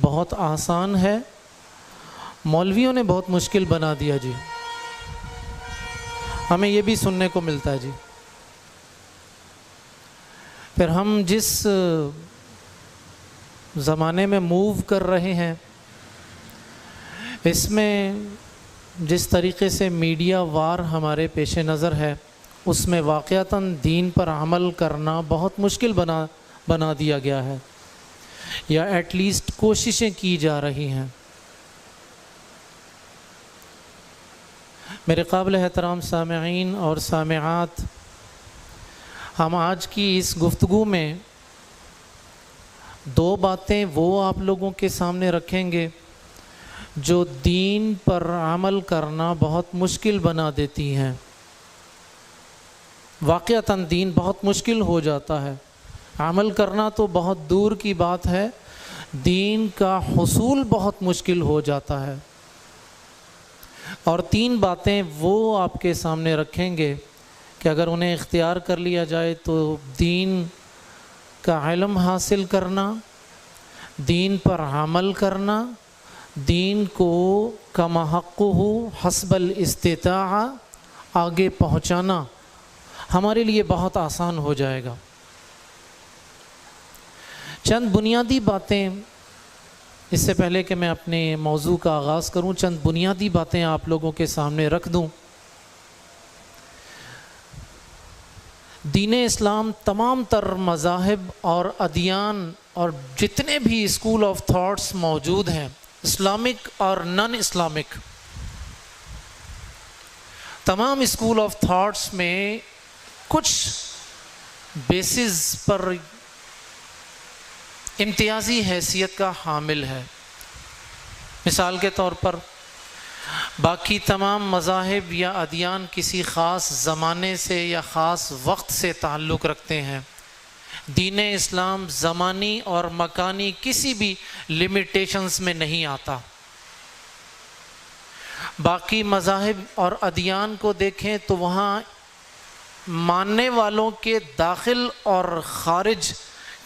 بہت آسان ہے، مولویوں نے بہت مشکل بنا دیا جی. ہمیں یہ بھی سننے کو ملتا ہے جی. پھر ہم جس زمانے میں موو کر رہے ہیں، اس میں جس طریقے سے میڈیا وار ہمارے پیش نظر ہے، اس میں واقعتاً دین پر عمل کرنا بہت مشکل بنا دیا گیا ہے، یا ایٹ لیسٹ کوششیں کی جا رہی ہیں. میرے قابل احترام سامعین اور سامعات، ہم آج کی اس گفتگو میں دو باتیں وہ آپ لوگوں کے سامنے رکھیں گے جو دین پر عمل کرنا بہت مشکل بنا دیتی ہیں. واقعتاً دین بہت مشکل ہو جاتا ہے، عمل کرنا تو بہت دور کی بات ہے، دین کا حصول بہت مشکل ہو جاتا ہے. اور تین باتیں وہ آپ کے سامنے رکھیں گے کہ اگر انہیں اختیار کر لیا جائے تو دین کا علم حاصل کرنا، دین پر عمل کرنا، دین کو کما حقہ حسب الاستطاعہ آگے پہنچانا ہمارے لیے بہت آسان ہو جائے گا. چند بنیادی باتیں، اس سے پہلے کہ میں اپنے موضوع کا آغاز کروں، چند بنیادی باتیں آپ لوگوں کے سامنے رکھ دوں. دین اسلام تمام تر مذاہب اور ادیان اور جتنے بھی اسکول آف تھاٹس موجود ہیں، اسلامک اور نان اسلامک، تمام اسکول آف تھاٹس میں کچھ بیسز پر امتیازی حیثیت کا حامل ہے. مثال کے طور پر باقی تمام مذاہب یا ادیان کسی خاص زمانے سے یا خاص وقت سے تعلق رکھتے ہیں. دین اسلام زمانی اور مکانی کسی بھی لمیٹیشنز میں نہیں آتا. باقی مذاہب اور ادیان کو دیکھیں تو وہاں ماننے والوں کے داخل اور خارج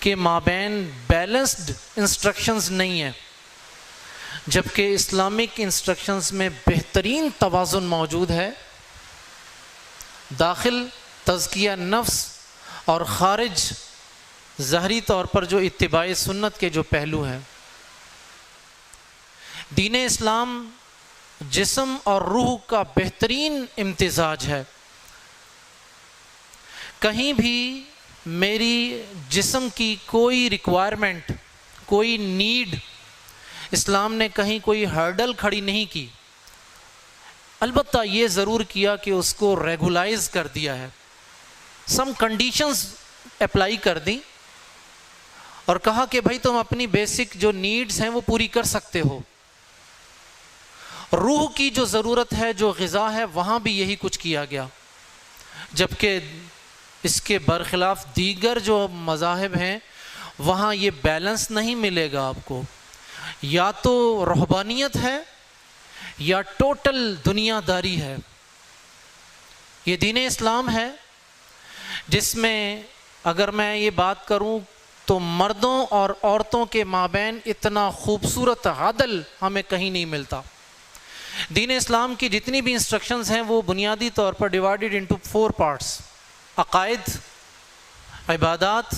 کے مابین بیلنسڈ انسٹرکشنز نہیں ہیں، جبکہ اسلامک انسٹرکشنز میں بہترین توازن موجود ہے. داخل تزکیہ نفس اور خارج ظاہری طور پر جو اتباع سنت کے جو پہلو ہیں. دین اسلام جسم اور روح کا بہترین امتزاج ہے. کہیں بھی میری جسم کی کوئی ریکوائرمنٹ، کوئی نیڈ اسلام نے کہیں کوئی ہرڈل کھڑی نہیں کی. البتہ یہ ضرور کیا کہ اس کو ریگولائز کر دیا ہے، سم کنڈیشنز اپلائی کر دیں اور کہا کہ بھائی تم اپنی بیسک جو نیڈز ہیں وہ پوری کر سکتے ہو. روح کی جو ضرورت ہے، جو غذا ہے، وہاں بھی یہی کچھ کیا گیا. جبکہ اس کے برخلاف دیگر جو مذاہب ہیں وہاں یہ بیلنس نہیں ملے گا آپ کو. یا تو رہبانیت ہے یا ٹوٹل دنیا داری ہے. یہ دین اسلام ہے جس میں اگر میں یہ بات کروں تو مردوں اور عورتوں کے مابین اتنا خوبصورت عدل ہمیں کہیں نہیں ملتا. دین اسلام کی جتنی بھی انسٹرکشنز ہیں وہ بنیادی طور پر ڈیوائیڈڈ انٹو 4 پارٹس: عقائد، عبادات،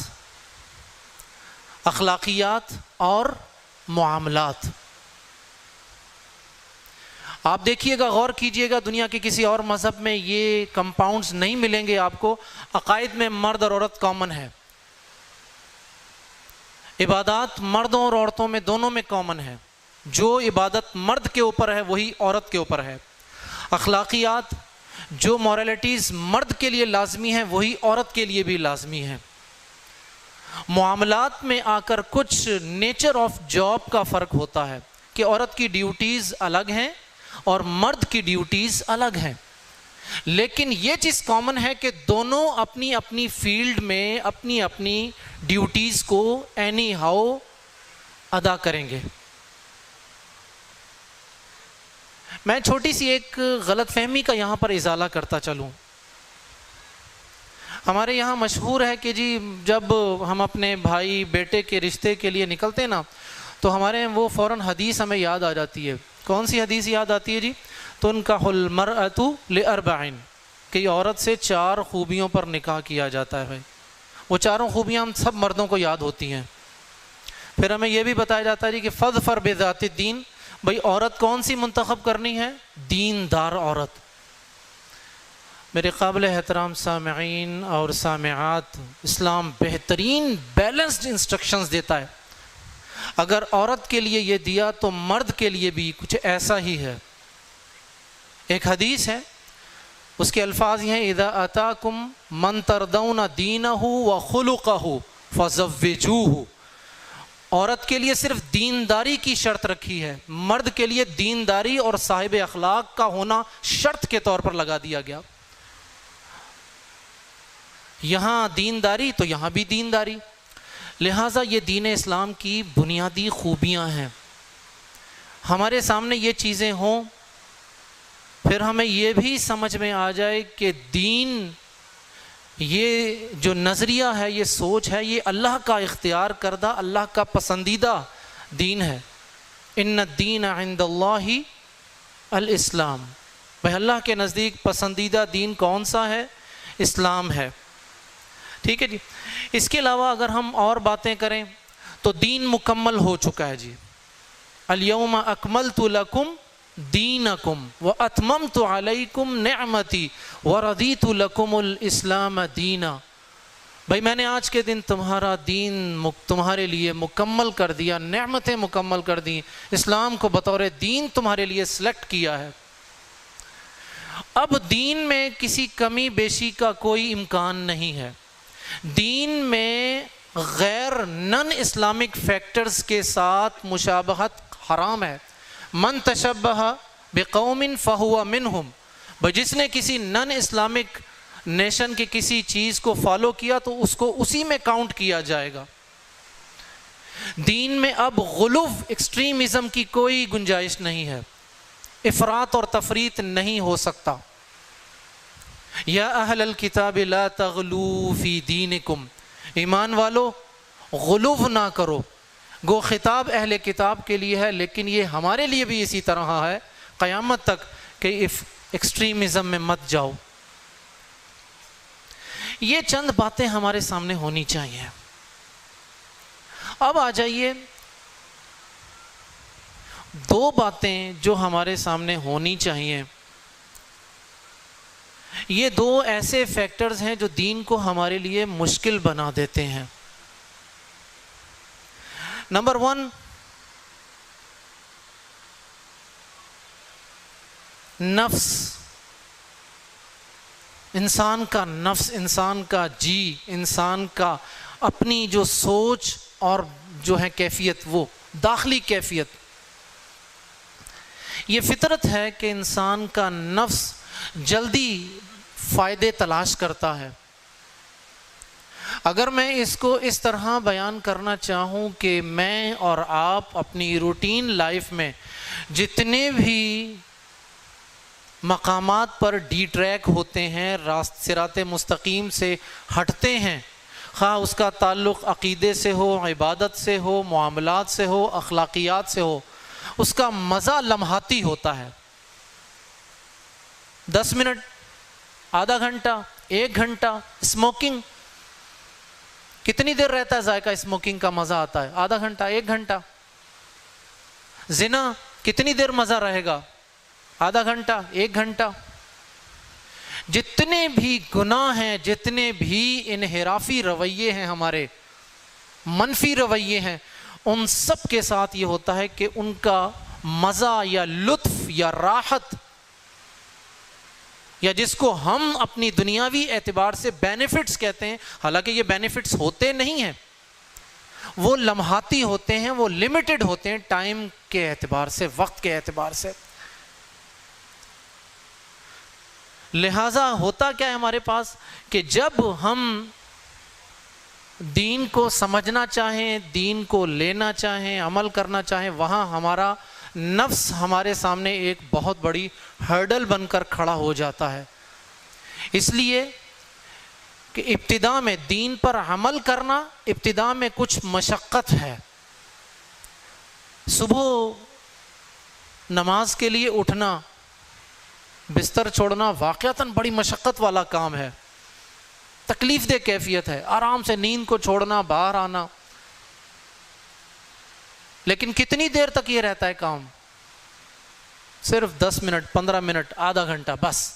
اخلاقیات اور معاملات. آپ دیکھیے گا، غور کیجئے گا، دنیا کے کسی اور مذہب میں یہ کمپاؤنڈز نہیں ملیں گے آپ کو. عقائد میں مرد اور عورت کامن ہے، عبادات مردوں اور عورتوں میں دونوں میں کامن ہے. جو عبادت مرد کے اوپر ہے وہی عورت کے اوپر ہے. اخلاقیات، جو مورالٹیز مرد کے لیے لازمی ہیں وہی عورت کے لیے بھی لازمی ہیں. معاملات میں آ کر کچھ نیچر آف جاب کا فرق ہوتا ہے کہ عورت کی ڈیوٹیز الگ ہیں اور مرد کی ڈیوٹیز الگ ہیں. لیکن یہ چیز کامن ہے کہ دونوں اپنی اپنی فیلڈ میں اپنی اپنی ڈیوٹیز کو اینی ہاؤ ادا کریں گے. میں چھوٹی سی ایک غلط فہمی کا یہاں پر ازالہ کرتا چلوں. ہمارے یہاں مشہور ہے کہ جی جب ہم اپنے بھائی بیٹے کے رشتے کے لیے نکلتے نا تو ہمارے وہ فوراً حدیث ہمیں یاد آ جاتی ہے. کون سی حدیث یاد آتی ہے جی؟ تنکح المرأۃ لاربع، کہ یہ عورت سے 4 خوبیوں پر نکاح کیا جاتا ہے. بھائی وہ 4 خوبیاں ہم سب مردوں کو یاد ہوتی ہیں. پھر ہمیں یہ بھی بتایا جاتا ہے جی کہ فظفر بذات الدین، بھائی عورت کون سی منتخب کرنی ہے؟ دیندار عورت. میرے قابل احترام سامعین اور سامعات، اسلام بہترین بیلنسڈ انسٹرکشنز دیتا ہے. اگر عورت کے لیے یہ دیا تو مرد کے لیے بھی کچھ ایسا ہی ہے. ایک حدیث ہے، اس کے الفاظ یہ ہیں: اذا اتاکم من ترضون دینہ وخلقہ فزوجوہ. عورت کے لیے صرف دینداری کی شرط رکھی ہے، مرد کے لیے دینداری اور صاحب اخلاق کا ہونا شرط کے طور پر لگا دیا گیا. یہاں دینداری تو یہاں بھی دینداری. لہٰذا یہ دین اسلام کی بنیادی خوبیاں ہیں. ہمارے سامنے یہ چیزیں ہوں، پھر ہمیں یہ بھی سمجھ میں آ جائے کہ دین، یہ جو نظریہ ہے، یہ سوچ ہے، یہ اللہ کا اختیار کردہ، اللہ کا پسندیدہ دین ہے. ان الدین عند اللہ الاسلام. بھائی اللہ کے نزدیک پسندیدہ دین کون سا ہے؟ اسلام ہے. ٹھیک ہے جی. اس کے علاوہ اگر ہم اور باتیں کریں تو دین مکمل ہو چکا ہے جی. الیوم اکملت لکم دینکم واتممت علیکم نعمتی ورضیت لکم الاسلام دینا. بھائی میں نے آج کے دن تمہارا دین تمہارے لیے مکمل کر دیا، نعمتیں مکمل کر دی، اسلام کو بطور دین تمہارے لیے سلیکٹ کیا ہے. اب دین میں کسی کمی بیشی کا کوئی امکان نہیں ہے. دین میں غیر نن اسلامک فیکٹرز کے ساتھ مشابہت حرام ہے. من تشبہ بقوم فہو منہم. بھائی جس نے کسی نن اسلامک نیشن کی کسی چیز کو فالو کیا تو اس کو اسی میں کاؤنٹ کیا جائے گا. دین میں اب غلو، ایکسٹریمزم کی کوئی گنجائش نہیں ہے. افراط اور تفریط نہیں ہو سکتا. یا اہل الکتاب لا تغلو فی دینکم. ایمان والو غلو نہ کرو. گو خطاب اہل کتاب کے لیے ہے، لیکن یہ ہمارے لیے بھی اسی طرح ہے قیامت تک کہ ایکسٹریمزم میں مت جاؤ. یہ چند باتیں ہمارے سامنے ہونی چاہیے. اب آ جائیے 2 باتیں جو ہمارے سامنے ہونی چاہیے. یہ 2 ایسے فیکٹرز ہیں جو دین کو ہمارے لیے مشکل بنا دیتے ہیں. نمبر 1، نفس. انسان کا نفس، انسان کا جی، انسان کا اپنی جو سوچ اور جو ہے کیفیت، وہ داخلی کیفیت. یہ فطرت ہے کہ انسان کا نفس جلدی فائدے تلاش کرتا ہے. اگر میں اس کو اس طرح بیان کرنا چاہوں کہ میں اور آپ اپنی روٹین لائف میں جتنے بھی مقامات پر ڈی ٹریک ہوتے ہیں، صراط مستقیم سے ہٹتے ہیں، خواہ اس کا تعلق عقیدے سے ہو، عبادت سے ہو، معاملات سے ہو، اخلاقیات سے ہو، اس کا مزہ لمحاتی ہوتا ہے. 10 منٹ، آدھا گھنٹہ، 1 گھنٹہ. اسموکنگ کتنی دیر رہتا ہے ذائقہ اسموکنگ کا مزہ آتا ہے؟ آدھا گھنٹہ، 1 گھنٹہ. زنا کتنی دیر مزہ رہے گا؟ آدھا گھنٹہ، 1 گھنٹہ. جتنے بھی گناہ ہیں، جتنے بھی انحرافی رویے ہیں، ہمارے منفی رویے ہیں، ان سب کے ساتھ یہ ہوتا ہے کہ ان کا مزہ یا لطف یا راحت، یا جس کو ہم اپنی دنیاوی اعتبار سے بینیفٹس کہتے ہیں، حالانکہ یہ بینیفٹس ہوتے نہیں ہیں، وہ لمحاتی ہوتے ہیں، وہ لمیٹڈ ہوتے ہیں ٹائم کے اعتبار سے، وقت کے اعتبار سے. لہٰذا ہوتا کیا ہے ہمارے پاس کہ جب ہم دین کو سمجھنا چاہیں، دین کو لینا چاہیں، عمل کرنا چاہیں، وہاں ہمارا نفس ہمارے سامنے ایک بہت بڑی ہرڈل بن کر کھڑا ہو جاتا ہے. اس لیے کہ ابتدا میں دین پر عمل کرنا، ابتدا میں کچھ مشقت ہے. صبح نماز کے لیے اٹھنا، بستر چھوڑنا واقعتاً بڑی مشقت والا کام ہے، تکلیف دہ کیفیت ہے، آرام سے نیند کو چھوڑنا، باہر آنا، لیکن کتنی دیر تک یہ رہتا ہے کام؟ صرف 10 منٹ، 15 منٹ، آدھا گھنٹہ بس۔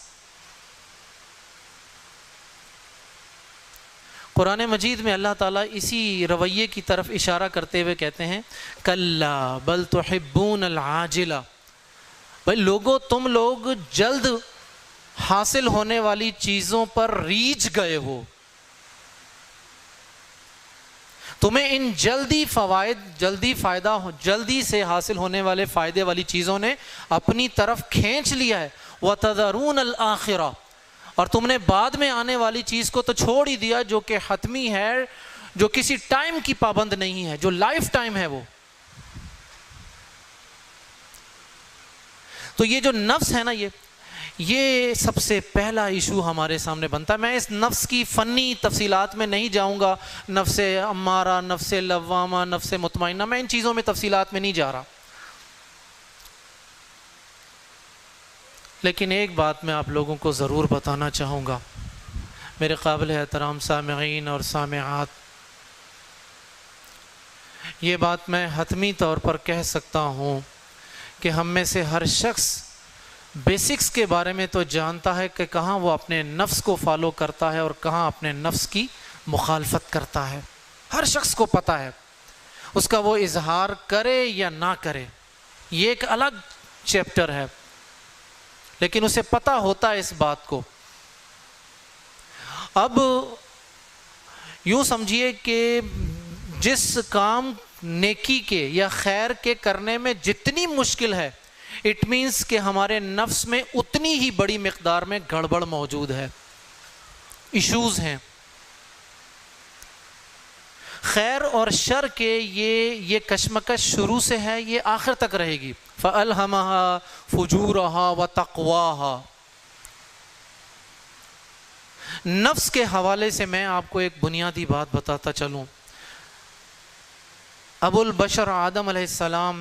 قرآن مجید میں اللہ تعالیٰ اسی رویے کی طرف اشارہ کرتے ہوئے کہتے ہیں کلا بل تحبون العاجلہ، بھائی لوگوں تم لوگ جلد حاصل ہونے والی چیزوں پر ریجھ گئے ہو، تمہیں ان جلدی فائدہ جلدی سے حاصل ہونے والے فائدے والی چیزوں نے اپنی طرف کھینچ لیا ہے۔ وَتَذَرُونَ الْآخِرَةَ، اور تم نے بعد میں آنے والی چیز کو تو چھوڑ ہی دیا جو کہ حتمی ہے، جو کسی ٹائم کی پابند نہیں ہے، جو لائف ٹائم ہے وہ۔ تو یہ جو نفس ہے نا، یہ سب سے پہلا ایشو ہمارے سامنے بنتا ہے۔ میں اس نفس کی فنی تفصیلات میں نہیں جاؤں گا، نفس امارہ، نفس لوامہ، نفس مطمئنہ، میں ان چیزوں میں تفصیلات میں نہیں جا رہا، لیکن ایک بات میں آپ لوگوں کو ضرور بتانا چاہوں گا، میرے قابل احترام سامعین اور سامعات، یہ بات میں حتمی طور پر کہہ سکتا ہوں کہ ہم میں سے ہر شخص بیسکس کے بارے میں تو جانتا ہے کہ کہاں وہ اپنے نفس کو فالو کرتا ہے اور کہاں اپنے نفس کی مخالفت کرتا ہے، ہر شخص کو پتہ ہے، اس کا وہ اظہار کرے یا نہ کرے یہ ایک الگ چیپٹر ہے، لیکن اسے پتہ ہوتا ہے اس بات کو۔ اب یوں سمجھیے کہ جس کام نیکی کے یا خیر کے کرنے میں جتنی مشکل ہے، اٹ مینس کہ ہمارے نفس میں اتنی ہی بڑی مقدار میں گڑبڑ موجود ہے، ایشوز ہیں۔ خیر اور شر کے یہ کشمکش شروع سے ہے، یہ آخر تک رہے گی۔ فَأَلْهَمَهَا فُجُورَهَا وَتَقْوَاهَا۔ نفس کے حوالے سے میں آپ کو ایک بنیادی بات بتاتا چلوں۔ ابو البشر آدم علیہ السلام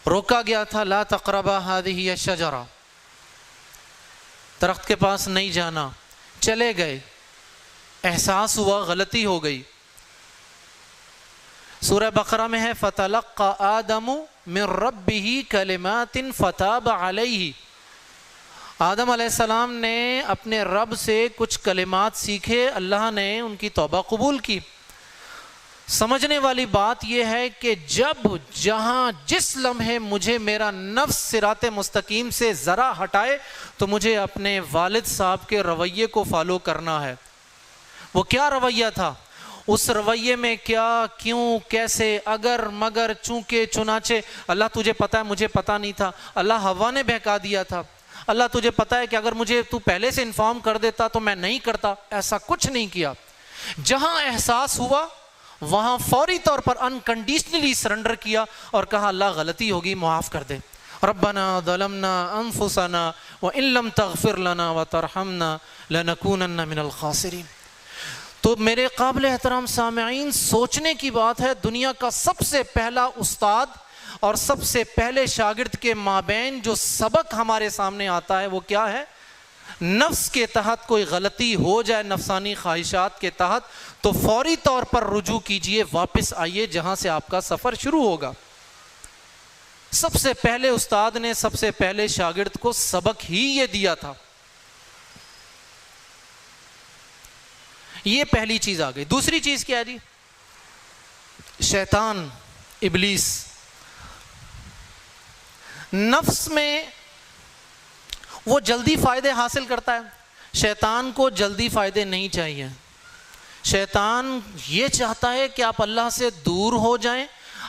روکا گیا تھا، لا تقربا هذه الشجرہ، درخت کے پاس نہیں جانا، چلے گئے، احساس ہوا غلطی ہو گئی۔ سورہ بقرہ میں ہے فَتَلَقَّى آدَمُ مِن رَبِّهِ كَلِمَاتٍ فَتَابَ عَلَيْهِ، آدم علیہ السلام نے اپنے رب سے کچھ کلمات سیکھے، اللہ نے ان کی توبہ قبول کی۔ سمجھنے والی بات یہ ہے کہ جب جہاں جس لمحے مجھے میرا نفس صراط مستقیم سے ذرا ہٹائے تو مجھے اپنے والد صاحب کے رویے کو فالو کرنا ہے۔ وہ کیا رویہ تھا؟ اس رویے میں کیا، کیوں، کیسے، اگر، مگر، چونکہ، چنانچہ، اللہ تجھے پتہ ہے مجھے پتہ نہیں تھا، اللہ ہوا نے بہکا دیا تھا، اللہ تجھے پتہ ہے کہ اگر مجھے تو پہلے سے انفارم کر دیتا تو میں نہیں کرتا، ایسا کچھ نہیں کیا۔ جہاں احساس ہوا وہاں فوری طور پر انکنڈیشنلی سرنڈر کیا اور کہا اللہ غلطی ہوگی، معاف کر دے، ربنا ظلمنا انفسنا وان لم تغفر لنا وترحمنا لنکونن من الخاسرین۔ تو میرے قابل احترام سامعین، سوچنے کی بات ہے، دنیا کا سب سے پہلا استاد اور سب سے پہلے شاگرد کے مابین جو سبق ہمارے سامنے آتا ہے وہ کیا ہے؟ نفس کے تحت کوئی غلطی ہو جائے، نفسانی خواہشات کے تحت، تو فوری طور پر رجوع کیجئے، واپس آئیے جہاں سے آپ کا سفر شروع ہوگا۔ سب سے پہلے استاد نے سب سے پہلے شاگرد کو سبق ہی یہ دیا تھا۔ یہ پہلی چیز آ گئی۔ دوسری چیز کیا ہے جی؟ شیطان، ابلیس۔ نفس میں وہ جلدی فائدے حاصل کرتا ہے، شیطان کو جلدی فائدے نہیں چاہیے۔ شیطان یہ چاہتا ہے کہ آپ اللہ سے دور ہو جائیں،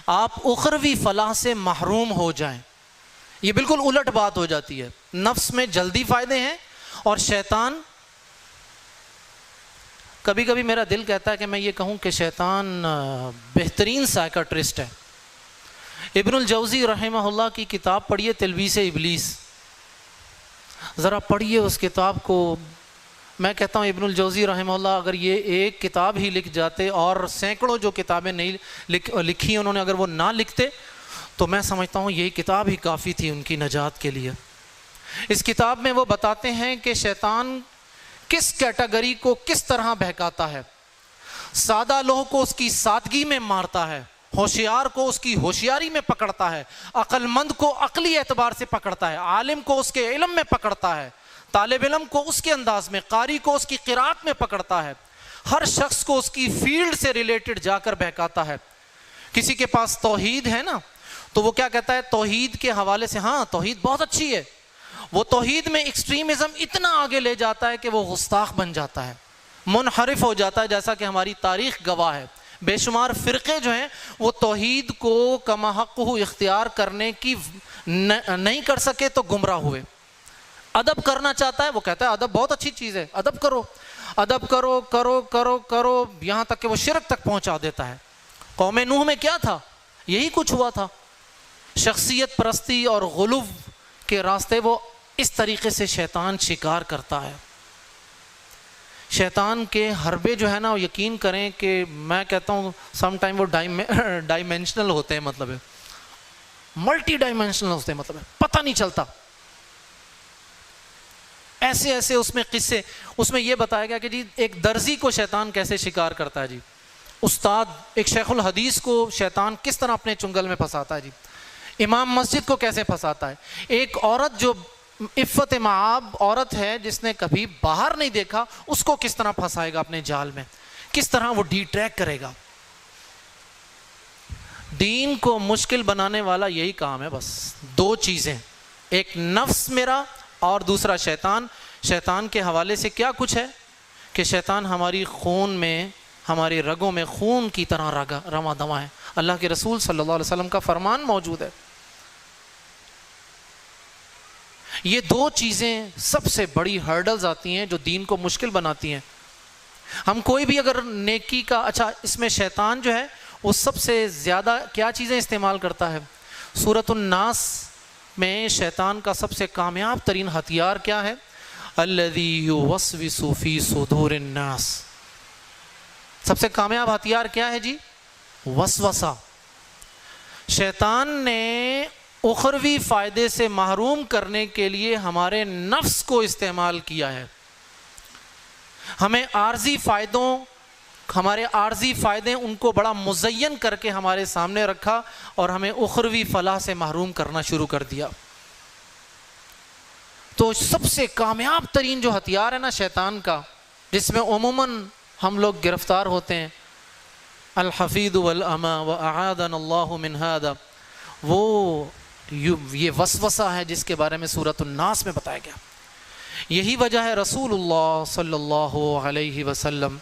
آپ اخروی فلاح سے محروم ہو جائیں۔ یہ بالکل الٹ بات ہو جاتی ہے، نفس میں جلدی فائدے ہیں اور شیطان، کبھی کبھی میرا دل کہتا ہے کہ میں یہ کہوں کہ شیطان بہترین سائیکٹرسٹ ہے۔ ابن الجوزی رحمہ اللہ کی کتاب پڑھیے تلبیس ابلیس، ذرا پڑھیے اس کتاب کو۔ میں کہتا ہوں ابن الجوزی رحمہ اللہ اگر یہ ایک کتاب ہی لکھ جاتے اور سینکڑوں جو کتابیں نہیں لکھی انہوں نے، اگر وہ نہ لکھتے تو میں سمجھتا ہوں یہی کتاب ہی کافی تھی ان کی نجات کے لیے۔ اس کتاب میں وہ بتاتے ہیں کہ شیطان کس کیٹیگری کو کس طرح بہکاتا ہے۔ سادہ لوہ کو اس کی سادگی میں مارتا ہے، ہوشیار کو اس کی ہوشیاری میں پکڑتا ہے، عقل مند کو عقلی اعتبار سے پکڑتا ہے، عالم کو اس کے علم میں پکڑتا ہے، طالب علم کو اس کے انداز میں، قاری کو اس کی قرات میں پکڑتا ہے، ہر شخص کو اس کی فیلڈ سے ریلیٹڈ جا کر بہکاتا ہے۔ کسی کے پاس توحید ہے نا تو وہ کیا کہتا ہے توحید کے حوالے سے، ہاں توحید بہت اچھی ہے، وہ توحید میں ایکسٹریمزم اتنا آگے لے جاتا ہے کہ وہ گستاخ بن جاتا ہے، منحرف ہو جاتا ہے، جیسا کہ ہماری تاریخ گواہ ہے۔ بے شمار فرقے جو ہیں وہ توحید کو کما حق اختیار کرنے کی نہیں کر سکے تو گمراہ ہوئے۔ ادب کرنا چاہتا ہے، وہ کہتا ہے ادب بہت اچھی چیز ہے، ادب کرو، ادب کرو کرو کرو کرو، یہاں تک کہ وہ شرک تک پہنچا دیتا ہے۔ قوم نوح میں کیا تھا؟ یہی کچھ ہوا تھا۔ شخصیت پرستی اور غلو کے راستے وہ اس طریقے سے شیطان شکار کرتا ہے۔ شیطان کے حربے جو ہے نا وہ یقین کریں کہ میں کہتا ہوں سم ٹائم وہ ڈائمینشنل ہوتے ہیں، مطلب ہے ملٹی ڈائمینشنل ہوتے ہیں، مطلب ہے پتہ نہیں چلتا۔ ایسے ایسے اس میں قصے، اس میں یہ بتایا گیا کہ جی ایک درزی کو شیطان کیسے شکار کرتا ہے، جی استاد ایک شیخ الحدیث کو شیطان کس طرح اپنے چنگل میں پھنساتا ہے، جی امام مسجد کو کیسے پھنساتا ہے، ایک عورت جو عفت معاب عورت ہے جس نے کبھی باہر نہیں دیکھا اس کو کس طرح پھنسائے گا اپنے جال میں، کس طرح وہ ڈی ٹریک کرے گا۔ دین کو مشکل بنانے والا یہی کام ہے، بس دو چیزیں، ایک نفس میرا اور دوسرا شیطان۔ شیطان کے حوالے سے کیا کچھ ہے کہ شیطان ہماری خون میں، ہماری رگوں میں خون کی طرح رواں دواں ہے۔ اللہ کے رسول صلی اللہ علیہ وسلم کا فرمان موجود ہے۔ یہ دو چیزیں سب سے بڑی ہرڈلز آتی ہیں جو دین کو مشکل بناتی ہیں۔ ہم کوئی بھی اگر نیکی کا، اچھا اس میں شیطان جو ہے وہ سب سے زیادہ کیا چیزیں استعمال کرتا ہے؟ سورۃ الناس میں شیطان کا سب سے کامیاب ترین ہتھیار کیا ہے؟ الذی یوسوس فی صدور الناس۔ سب سے کامیاب ہتھیار کیا ہے جی؟ وسوسہ۔ شیطان نے اخروی فائدے سے محروم کرنے کے لیے ہمارے نفس کو استعمال کیا ہے۔ ہمیں عارضی فائدوں، ہمارے عارضی فائدے ان کو بڑا مزین کر کے ہمارے سامنے رکھا اور ہمیں اخروی فلاح سے محروم کرنا شروع کر دیا۔ تو سب سے کامیاب ترین جو ہتھیار ہے نا شیطان کا، جس میں عموماً ہم لوگ گرفتار ہوتے ہیں، الحفیظ والاما واعاذنا اللہ من ھذا، وہ یہ وسوسہ ہے جس کے بارے میں سورۃ الناس میں بتایا گیا۔ یہی وجہ ہے رسول اللہ صلی اللہ علیہ وسلم،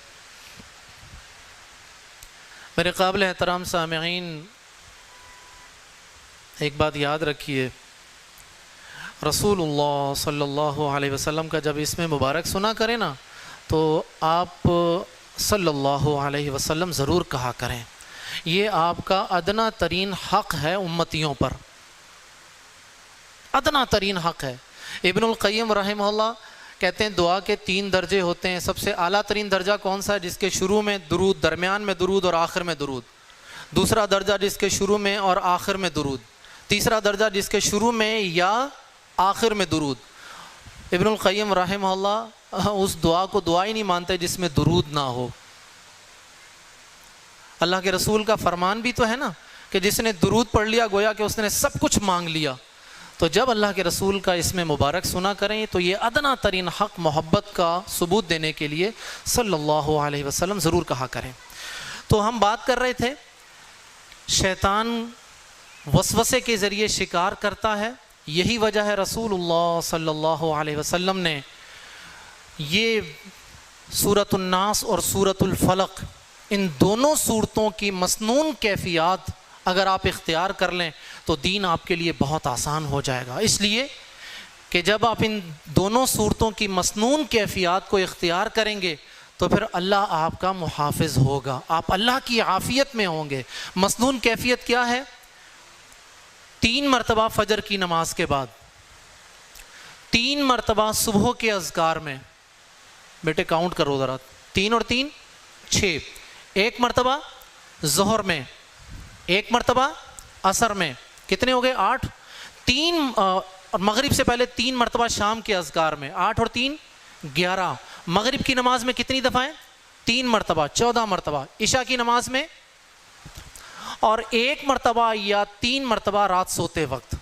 میرے قابل احترام سامعین ایک بات یاد رکھیے، رسول اللہ صلی اللہ علیہ وسلم کا جب اسم مبارک سنا کریں نا تو آپ صلی اللہ علیہ وسلم ضرور کہا کریں، یہ آپ کا ادنا ترین حق ہے امتیوں پر، ادنا ترین حق ہے۔ ابن القیم رحمہ اللہ کہتے ہیں دعا کے 3 درجے ہوتے ہیں، سب سے اعلیٰ ترین درجہ کون سا ہے؟ جس کے شروع میں درود، درمیان میں درود اور آخر میں درود۔ دوسرا درجہ جس کے شروع میں اور آخر میں درود۔ تیسرا درجہ جس کے شروع میں یا آخر میں درود۔ ابن القیم رحمہ اللہ اس دعا کو دعا ہی نہیں مانتے جس میں درود نہ ہو۔ اللہ کے رسول کا فرمان بھی تو ہے نا کہ جس نے درود پڑھ لیا گویا کہ اس نے سب کچھ مانگ لیا۔ تو جب اللہ کے رسول کا اسم مبارک سنا کریں تو یہ ادنا ترین حق محبت کا ثبوت دینے کے لیے صلی اللہ علیہ وسلم ضرور کہا کریں۔ تو ہم بات کر رہے تھے شیطان وسوسے کے ذریعے شکار کرتا ہے، یہی وجہ ہے رسول اللہ صلی اللہ علیہ وسلم نے یہ سورۃ الناس اور سورۃ الفلق، ان دونوں صورتوں کی مسنون کیفیات اگر آپ اختیار کر لیں تو دین آپ کے لیے بہت آسان ہو جائے گا، اس لیے کہ جب آپ ان دونوں صورتوں کی مسنون کیفیات کو اختیار کریں گے تو پھر اللہ آپ کا محافظ ہوگا، آپ اللہ کی عافیت میں ہوں گے۔ مسنون کیفیت کیا ہے؟ 3 مرتبہ فجر کی نماز کے بعد، 3 مرتبہ صبح کے اذکار میں، بیٹے کاؤنٹ کرو ذرا، 3 اور 3 6، 1 مرتبہ ظہر میں، 1 مرتبہ عصر میں، کتنے ہو گئے؟ 8. 3 اور مغرب سے پہلے 3 مرتبہ شام کے اذکار میں، 8 اور 3 11. مغرب کی نماز میں کتنی دفعہ ہیں؟ 3 مرتبہ، 14 مرتبہ. عشاء کی نماز میں اور 1 مرتبہ یا 3 مرتبہ رات سوتے وقت.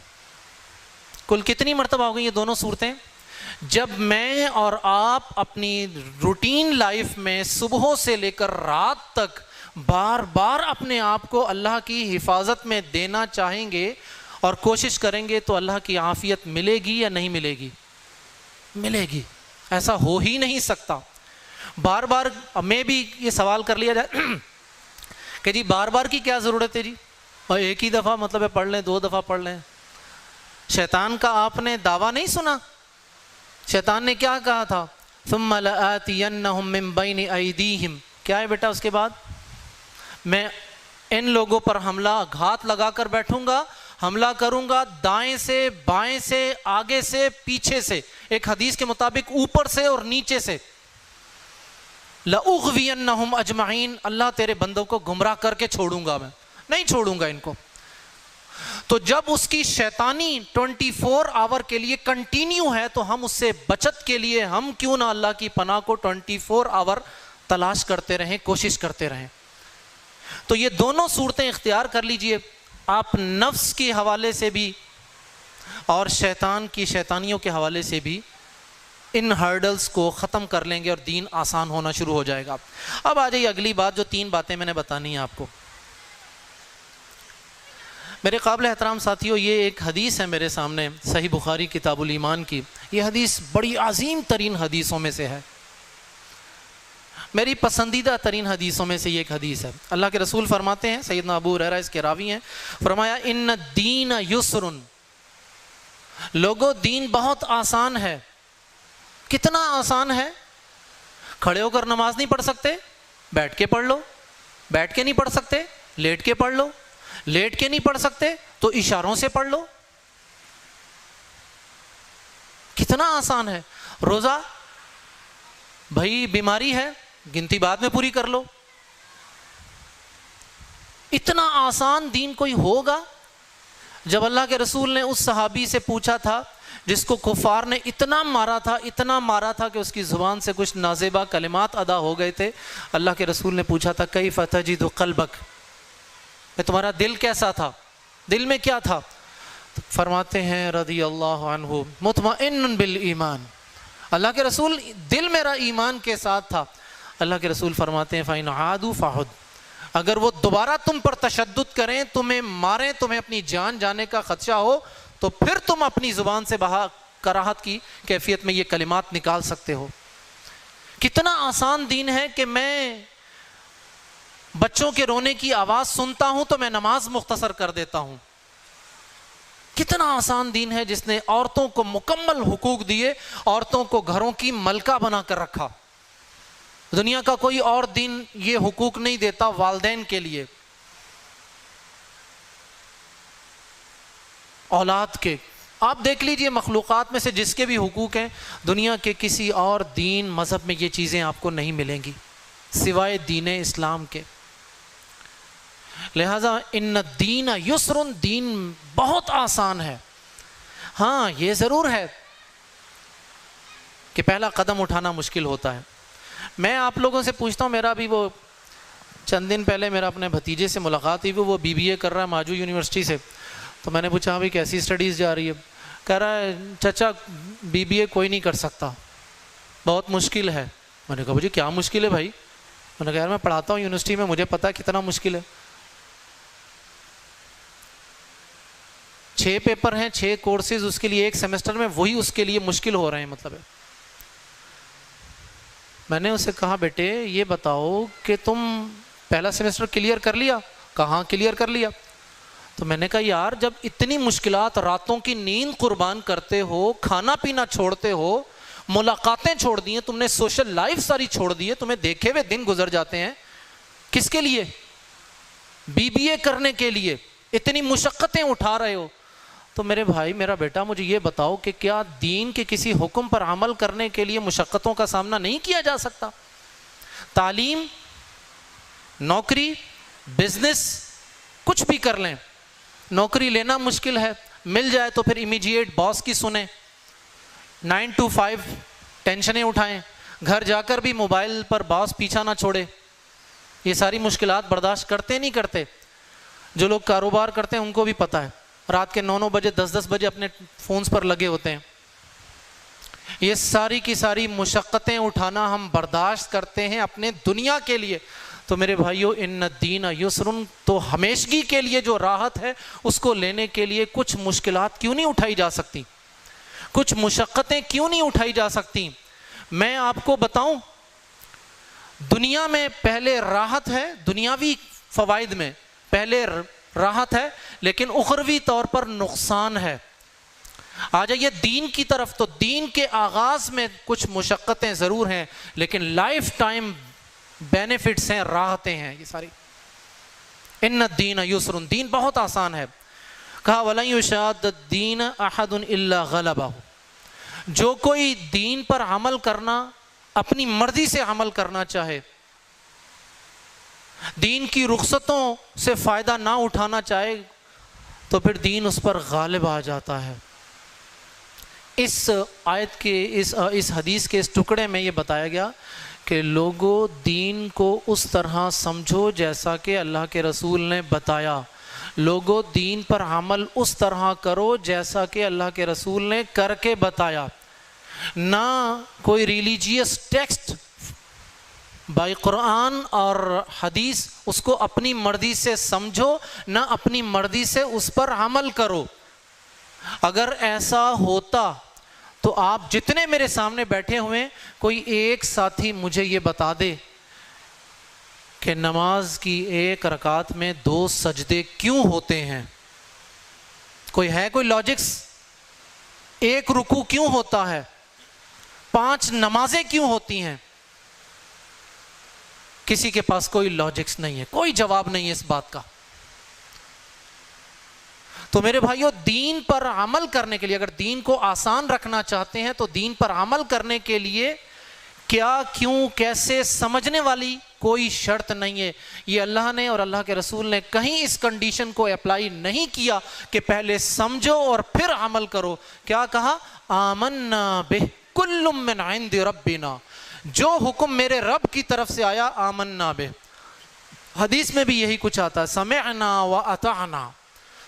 کل کتنی مرتبہ ہو گئی یہ دونوں صورتیں؟ جب میں اور آپ اپنی روٹین لائف میں صبحوں سے لے کر رات تک بار بار اپنے آپ کو اللہ کی حفاظت میں دینا چاہیں گے اور کوشش کریں گے تو اللہ کی عافیت ملے گی یا نہیں ملے گی؟ ملے گی. ایسا ہو ہی نہیں سکتا. بار بار میں بھی یہ سوال کر لیا جائے کہ جی بار بار کی کیا ضرورت ہے جی، اور ایک ہی دفعہ مطلب ہے پڑھ لیں، 2 دفعہ پڑھ لیں. شیطان کا آپ نے دعویٰ نہیں سنا؟ شیطان نے کیا کہا تھا؟ ثم لآتینہم من بین ایدیہم. کیا ہے بیٹا اس کے بعد؟ میں ان لوگوں پر حملہ گھات لگا کر بیٹھوں گا، حملہ کروں گا دائیں سے، بائیں سے، آگے سے، پیچھے سے. ایک حدیث کے مطابق اوپر سے اور نیچے سے. لأغوینہم اجمعین. اللہ تیرے بندوں کو گمراہ کر کے چھوڑوں گا، میں نہیں چھوڑوں گا ان کو. تو جب اس کی شیطانی 24 آور کے لیے کنٹینیو ہے تو ہم اس سے بچت کے لیے ہم کیوں نہ اللہ کی پناہ کو 24 آور تلاش کرتے رہیں، کوشش کرتے رہیں. تو یہ دونوں صورتیں اختیار کر لیجئے. آپ نفس کے حوالے سے بھی اور شیطان کی شیطانیوں کے حوالے سے بھی ان ہرڈلز کو ختم کر لیں گے اور دین آسان ہونا شروع ہو جائے گا. اب آ جائیے اگلی بات، جو 3 باتیں میں نے بتانی ہیں آپ کو. میرے قابل احترام ساتھیوں، یہ ایک حدیث ہے میرے سامنے صحیح بخاری کتاب الایمان کی. یہ حدیث بڑی عظیم ترین حدیثوں میں سے ہے، میری پسندیدہ ترین حدیثوں میں سے یہ ایک حدیث ہے. اللہ کے رسول فرماتے ہیں، سیدنا ابو ہریرہ اس کے راوی ہیں، فرمایا ان الدین یسر. لوگوں دین بہت آسان ہے. کتنا آسان ہے؟ کھڑے ہو کر نماز نہیں پڑھ سکتے؟ بیٹھ کے پڑھ لو. بیٹھ کے نہیں پڑھ سکتے؟ لیٹ کے پڑھ لو. لیٹ کے نہیں پڑھ سکتے تو اشاروں سے پڑھ لو. کتنا آسان ہے. روزہ بھائی بیماری ہے، گنتی بعد میں پوری کر لو. اتنا آسان دین کوئی ہوگا؟ جب اللہ کے رسول نے اس صحابی سے پوچھا تھا جس کو کفار نے اتنا مارا تھا کہ اس کی زبان سے کچھ نازیبا کلمات ادا ہو گئے تھے، اللہ کے رسول نے پوچھا تھا کیف تجد قلبک، تمہارا دل کیسا تھا، دل میں کیا تھا؟ فرماتے ہیں رضی اللہ عنہ مطمئن بالایمان. اللہ کے رسول دل میرا ایمان کے ساتھ تھا. اللہ کے رسول فرماتے ہیں فَإِنْ عَادُوا فَعُدْ. اگر وہ دوبارہ تم پر تشدد کریں، تمہیں ماریں، تمہیں اپنی جان جانے کا خدشہ ہو، تو پھر تم اپنی زبان سے کراہت کی کیفیت میں یہ کلمات نکال سکتے ہو. کتنا آسان دین ہے کہ میں بچوں کے رونے کی آواز سنتا ہوں تو میں نماز مختصر کر دیتا ہوں. کتنا آسان دین ہے جس نے عورتوں کو مکمل حقوق دیے، عورتوں کو گھروں کی ملکہ بنا کر رکھا. دنیا کا کوئی اور دین یہ حقوق نہیں دیتا والدین کے لیے، اولاد کے. آپ دیکھ لیجئے مخلوقات میں سے جس کے بھی حقوق ہیں، دنیا کے کسی اور دین مذہب میں یہ چیزیں آپ کو نہیں ملیں گی سوائے دین اسلام کے. لہذا ان الدین یسر، دین بہت آسان ہے. ہاں یہ ضرور ہے کہ پہلا قدم اٹھانا مشکل ہوتا ہے. میں آپ لوگوں سے پوچھتا ہوں، میرا بھی وہ چند دن پہلے میرا اپنے بھتیجے سے ملاقات ہوئی، وہ BBA کر رہا ہے ماجو یونیورسٹی سے. تو میں نے پوچھا بھائی کیسی اسٹڈیز جا رہی ہے؟ کہہ رہا ہے چچا BBA کوئی نہیں کر سکتا، بہت مشکل ہے. میں نے کہا مجھے کیا مشکل ہے بھائی؟ میں نے کہا یار میں پڑھاتا ہوں یونیورسٹی میں، مجھے پتا ہے کتنا مشکل ہے. 6 پیپر ہیں، 6 کورسز اس کے لیے ایک سیمسٹر میں، وہی اس کے لیے مشکل ہو رہے ہیں مطلب ہے. میں نے اسے کہا بیٹے یہ بتاؤ کہ تم پہلا سیمسٹر کلیئر کر لیا؟ کہاں کلیئر کر لیا. تو میں نے کہا یار جب اتنی مشکلات، راتوں کی نیند قربان کرتے ہو، کھانا پینا چھوڑتے ہو، ملاقاتیں چھوڑ دی ہیں تم نے، سوشل لائف ساری چھوڑ دی ہے، تمہیں دیکھے ہوئے دن گزر جاتے ہیں، کس کے لیے؟ BBA کرنے کے لیے اتنی مشقتیں اٹھا رہے ہو. تو میرے بھائی، میرا بیٹا، مجھے یہ بتاؤ کہ کیا دین کے کسی حکم پر عمل کرنے کے لیے مشقتوں کا سامنا نہیں کیا جا سکتا؟ تعلیم، نوکری، بزنس، کچھ بھی کر لیں نوکری لینا مشکل ہے، مل جائے تو پھر امیڈیٹ باس کی سنیں، 9 to 5 ٹینشنیں اٹھائیں، گھر جا کر بھی موبائل پر باس پیچھا نہ چھوڑے. یہ ساری مشکلات برداشت کرتے نہیں کرتے. جو لوگ کاروبار کرتے ہیں ان کو بھی پتہ ہے، رات کے 9 بجے 10 بجے اپنے فونز پر لگے ہوتے ہیں. یہ ساری کی ساری مشقتیں اٹھانا ہم برداشت کرتے ہیں اپنے دنیا کے لیے. تو میرے بھائیو، ان الدین یسر، تو ہمیشگی کے لیے جو راحت ہے اس کو لینے کے لیے کچھ مشکلات کیوں نہیں اٹھائی جا سکتی، کچھ مشقتیں کیوں نہیں اٹھائی جا سکتی؟ میں آپ کو بتاؤں، دنیا میں پہلے راحت ہے، دنیاوی فوائد میں پہلے راحت ہے، لیکن اخروی طور پر نقصان ہے. آ جائیے دین کی طرف. تو دین کے آغاز میں کچھ مشقتیں ضرور ہیں، لیکن لائف ٹائم بینیفٹس ہیں، راحتیں ہیں یہ ساری. ان الدین یسر، دین بہت آسان ہے. کہا وَلَن يُشَادَّ الدِّينَ أَحَدٌ إِلَّا غَلَبَهُ، جو کوئی دین پر عمل کرنا، اپنی مرضی سے عمل کرنا چاہے، دین کی رخصتوں سے فائدہ نہ اٹھانا چاہے، تو پھر دین اس پر غالب آ جاتا ہے. اس آیت کے اس حدیث کے اس ٹکڑے میں یہ بتایا گیا کہ لوگوں دین کو اس طرح سمجھو جیسا کہ اللہ کے رسول نے بتایا. لوگوں دین پر عمل اس طرح کرو جیسا کہ اللہ کے رسول نے کر کے بتایا. نہ کوئی ریلیجیس ٹیکسٹ بائی قرآن اور حدیث اس کو اپنی مرضی سے سمجھو، نہ اپنی مرضی سے اس پر عمل کرو. اگر ایسا ہوتا تو آپ جتنے میرے سامنے بیٹھے ہوئے، کوئی ایک ساتھی مجھے یہ بتا دے کہ نماز کی ایک رکعت میں 2 سجدے کیوں ہوتے ہیں؟ کوئی ہے کوئی لاجکس؟ ایک رکوع کیوں ہوتا ہے؟ 5 نمازیں کیوں ہوتی ہیں؟ کسی کے پاس کوئی لاجکس نہیں ہے، کوئی جواب نہیں ہے اس بات کا. تو میرے بھائیو، دین پر عمل کرنے کے لیے، اگر دین کو آسان رکھنا چاہتے ہیں تو دین پر عمل کرنے کے لیے کیا، کیوں، کیسے سمجھنے والی کوئی شرط نہیں ہے. یہ اللہ نے اور اللہ کے رسول نے کہیں اس کنڈیشن کو اپلائی نہیں کیا کہ پہلے سمجھو اور پھر عمل کرو. کیا کہا؟ آمنا بہ کل من عند ربنا، جو حکم میرے رب کی طرف سے آیا آمنا بہ. حدیث میں بھی یہی کچھ آتا ہے، سمعنا و اطعنا،